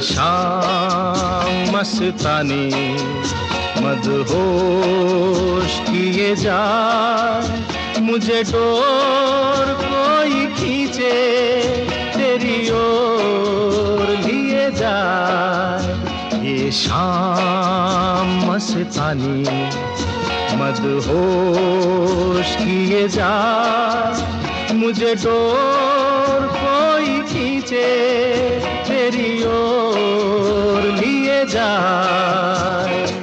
शाम मस्तानी मदहोश किए जाए, मुझे डोर कोई खींचे तेरी ओर लिए जाए। ये शाम मस्तानी मदहोश किए जाए, मुझे डोर कोई खींचे तेरी ओर लिए जाए।